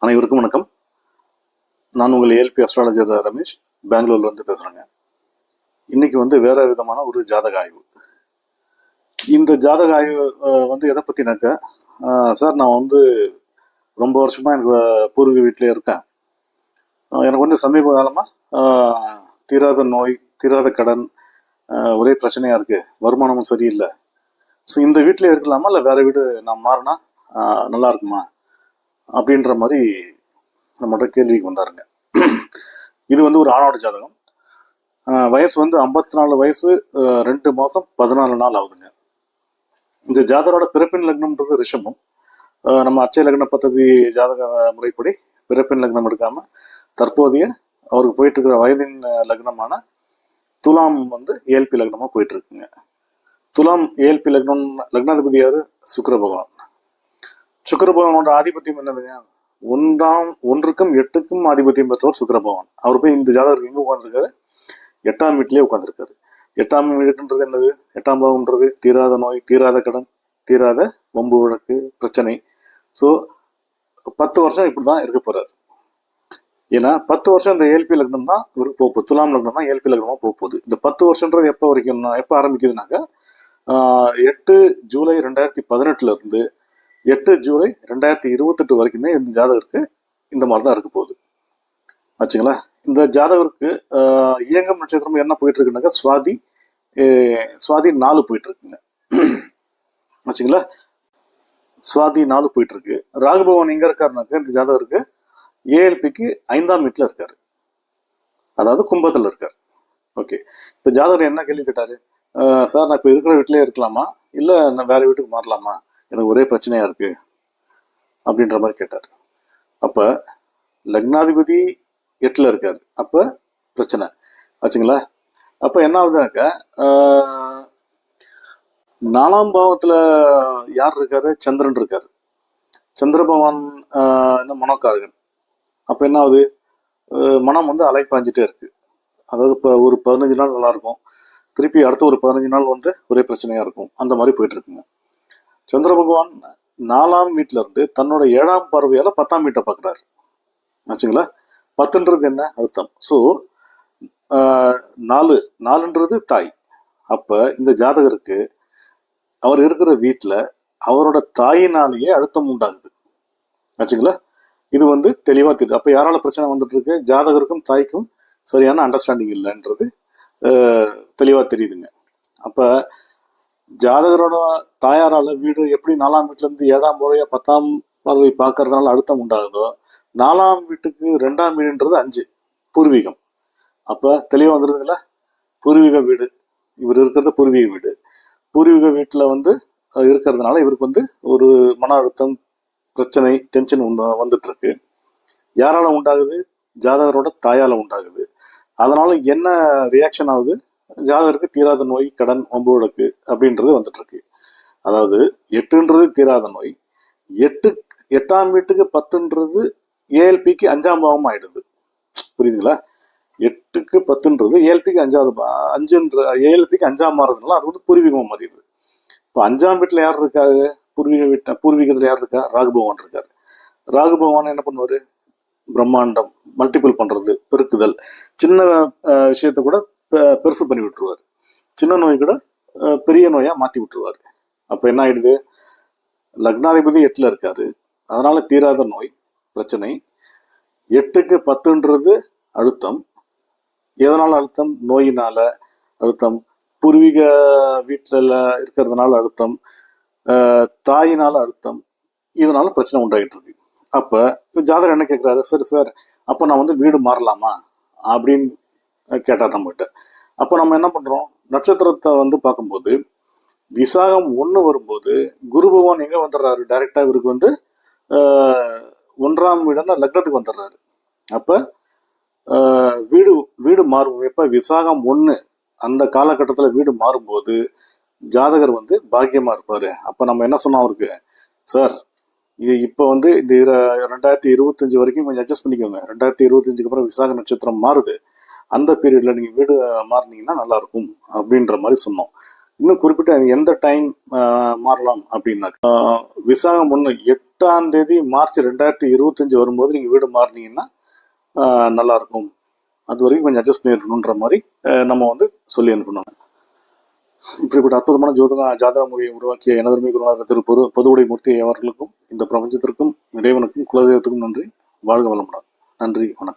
அனைவருக்கும் வணக்கம். நான் உங்கள் ஏஎல்பி அஸ்ட்ராலஜர் ரமேஷ், பெங்களூர்ல இருந்து பேசுறேங்க. இன்னைக்கு வேற விதமான ஒரு ஜாதக ஆய்வு. இந்த ஜாதக ஆய்வு எதை பத்தினாக்க, சார் நான் ரொம்ப வருஷமா எனக்கு பூர்வீக வீட்டிலே இருக்கேன். எனக்கு சமீப காலமா தீராத நோய், தீராத கடன், ஒரே பிரச்சனையா இருக்கு, வருமானமும் சரியில்லை. ஸோ இந்த வீட்டிலே இருக்கலாமா இல்லை வேற வீடு நான் மாறினா நல்லா இருக்குமா அப்படின்ற மாதிரி நம்மகிட்ட கேள்விக்கு வந்தாருங்க. இது ஒரு ஆணோட ஜாதகம். வயசு 54 வயசு 2 மாசம் 14 நாள் ஆகுதுங்க. இந்த ஜாதகரோட பிறப்பின் லக்னம்ன்றது ரிஷபம். நம்ம அச்சய லக்ன பദ്ധதி ஜாதக முறைப்படி பிறப்பின் லக்னம் எடுக்காம தற்போதைய அவருக்கு போயிட்டு இருக்கிற வயதின் லக்னமான துலாம் ஏஎல்பி லக்னமா போயிட்டு இருக்குங்க. துலாம் ஏஎல்பி லக்னம், லக்னாதிபதி யாரு? சுக்கிர பகவான். சுக்கிர பகவானோட ஆதிபத்தியம் என்னதுங்க? 1க்கும் 8க்கும் ஆதிபத்தியம் பெற்றவர் சுக்கிர பகவான். அவர் போய் இந்த ஜாதகருக்கு எங்க உட்காந்துருக்காரு? 8ஆம் வீட்டிலேயே உட்காந்துருக்காரு. 8ஆம் வீடுன்றது என்னது? 8ஆம் பாவம்ன்றது தீராத நோய், தீராத கடன், தீராத வம்பு வழக்கு பிரச்சனை. ஸோ 10 வருஷம் இப்படிதான் இருக்க போறாரு. ஏன்னா 10 வருஷம் இந்த ஏஎல்பி லக்னம் தான் இவருக்கு போக போகுது. துலாம் லக்னம் தான் ஏஎல்பி லக்னமா போக போகுது. இந்த 10 வருஷம்ன்றது எப்போ வரைக்கும், எப்போ ஆரம்பிக்குதுனாக்கா 8 ஜூலை 2018 இருந்து 8 ஜூலை 2028 வரைக்குமே இந்த ஜாதகருக்கு இந்த மாதிரி தான் இருக்க போகுது. ஆச்சுங்களா? இந்த ஜாதகருக்கு இயங்கம் நட்சத்திரம் என்ன போயிட்டு இருக்குனாக்கா சுவாதி 4 போயிட்டு இருக்குங்க. ஆச்சுங்களா? சுவாதி 4 போயிட்டு இருக்கு. ராகுபவன் எங்க இருக்காருனாக்கா இந்த ஜாதகருக்கு ஏஎல்பிக்கு 5ஆம் வீட்டுல இருக்காரு, அதாவது கும்பத்துல இருக்காரு. ஓகே, இப்ப ஜாதகர் என்ன கேள்வி கேட்டாரு? சார் நான் இப்ப இருக்கிற வீட்டிலே இருக்கலாமா இல்ல நான் வேற வீட்டுக்கு மாறலாமா, எனக்கு ஒரே பிரச்சனையா இருக்கு அப்படின்ற மாதிரி கேட்டார். அப்ப லக்னாதிபதி 8ல இருக்காரு, அப்ப பிரச்சனை. ஆச்சுங்களா? அப்ப என்ன ஆகுதுனாக்கா 4ஆம் பாவத்துல யார் இருக்காரு? சந்திரன் இருக்காரு. சந்திர பகவான் மனோகாரகன். அப்ப என்ன ஆகுது? மனம் அலைப்பாஞ்சிட்டே இருக்கு. அதாவது இப்ப ஒரு 15 நாள் நல்லா இருக்கும், திருப்பி அடுத்த ஒரு 15 நாள் ஒரே பிரச்சனையா இருக்கும். அந்த மாதிரி போயிட்டு இருக்குங்க. சந்திர பகவான் 4ஆம் வீட்டுல இருந்து தன்னோட 7ஆம் பார்வையால 10ஆம் வீட்டை பாக்குறாரு. ஆச்சுங்களா? 10ன்றது என்ன அர்த்தம்? ஸோ 4ன்றது தாய். அப்ப இந்த ஜாதகருக்கு அவர் இருக்கிற வீட்டுல அவரோட தாயினாலேயே அழுத்தம் உண்டாகுது. ஆச்சுங்களா? இது தெளிவா தெரியுது. அப்ப யாரால பிரச்சனை வந்துட்டு இருக்கு? ஜாதகருக்கும் தாய்க்கும் சரியான அண்டர்ஸ்டாண்டிங் இல்லைன்றது தெளிவா தெரியுதுங்க. அப்ப ஜாதகரோட தாயாரால வீடு எப்படி 4ஆம் வீட்டுல இருந்து 7ஆம் பார்வையா 10ஆம் பார்வை பார்க்கறதுனால அழுத்தம் உண்டாகுதோ, 4ஆம் வீட்டுக்கு 2ஆம் வீடுன்றது 5 பூர்வீகம். அப்ப தெளிவா வந்துருதுங்களா? பூர்வீக வீடு, இவர் இருக்கிறது பூர்வீக வீடு. பூர்வீக வீட்டுல இருக்கிறதுனால இவருக்கு ஒரு மன அழுத்தம், பிரச்சனை, டென்ஷன் வந்துட்டு இருக்கு. யாரால உண்டாகுது? ஜாதகரோட தாயால உண்டாகுது. அதனால என்ன ரியாக்ஷன் ஆகுது? ஜாதகருக்கு தீராத நோய், கடன், வம்பு வழக்கு அப்படின்றது வந்துட்டு இருக்கு. அதாவது 8ன்றது தீராத நோய், 8ஆம் வீட்டுக்கு 10ன்றது ஏஎல்பிக்கு 5ஆம் பாவம் ஆயிடுது. புரியுதுங்களா? 8க்கு 10ன்றது ஏஎல்பிக்கு 5ன்ற ஏஎல்பிக்கு 5ஆம் மாறதுனால அது பூர்வீகமா மாறிடுது. இப்போ 5ஆம் வீட்டுல யார் இருக்காரு? பூர்வீகத்துல யார் இருக்கா? ராகு பகவான் இருக்காரு. ராகு பகவான் என்ன பண்ணுவாரு? பிரம்மாண்டம், மல்டிபிள் பண்றது, பெருக்குதல், சின்ன விஷயத்த கூட பெருசு பண்ணி விட்டுருவாரு, சின்ன நோய் கூட பெரிய நோயா மாத்தி விட்டுருவாரு. அப்ப என்ன ஆயிடுது? லக்னாதிபதி 8ல இருக்காரு, அதனால தீராத நோய் பிரச்சனை. 8க்கு 10ன்றது அழுத்தம். எதனால அழுத்தம்? நோயினால அழுத்தம், பூர்வீக வீட்டுல இருக்கிறதுனால அழுத்தம், தாயினால அழுத்தம், இதனால பிரச்சனை உண்டாகிட்டு இருக்கு. அப்ப ஜாதகர் என்ன கேட்கிறாரு? சரி சார், அப்ப நான் வீடு மாறலாமா அப்படின்னு கேட்டார் நம்மகிட்ட. அப்ப நம்ம என்ன பண்றோம்? நட்சத்திரத்தை பார்க்கும்போது விசாகம் 1 வரும்போது குரு பகவான் எங்க வந்துடுறாரு? டைரக்டா இவருக்கு 1ஆம் வீடுன்னா லக்னத்துக்கு வந்துடுறாரு. அப்ப வீடு மாறும். எப்ப? விசாகம் 1 அந்த காலகட்டத்துல வீடு மாறும்போது ஜாதகர் பாக்கியமா இருப்பாரு. அப்ப நம்ம என்ன சொன்னோம் அவருக்கு? சார், இது இப்ப இந்த 2025 வரைக்கும் கொஞ்சம் அட்ஜஸ்ட் பண்ணிக்கோங்க. 2025க்கு அப்புறம் விசாக நட்சத்திரம் மாறுது, அந்த பீரியட்ல நீங்க வீடு மாறினீங்கன்னா நல்லா இருக்கும் அப்படின்ற மாதிரி சொன்னோம். இன்னும் குறிப்பிட்ட எந்த டைம் மாறலாம் அப்படின்னாக்க விசாகம் 1 8ஆம் தேதி மார்ச் 2025 வரும்போது நீங்கள் வீடு மாறினீங்கன்னா நல்லா இருக்கும். அது வரைக்கும் கொஞ்சம் அட்ஜஸ்ட் பண்ணி இருக்கணுன்ற மாதிரி நம்ம வந்து சொல்லி அனுப்பணும். இப்படிப்பட்ட அற்புதமான ஜாதக முறையை உருவாக்கிய எனதருமை குருநாதர் திரு பொதுவுடை மூர்த்தி அவர்களுக்கும் இந்த பிரபஞ்சத்திற்கும் இறைவனுக்கும் குலதெய்வத்துக்கும் நன்றி. வாழ்க வளமுடன். நன்றி, வணக்கம்.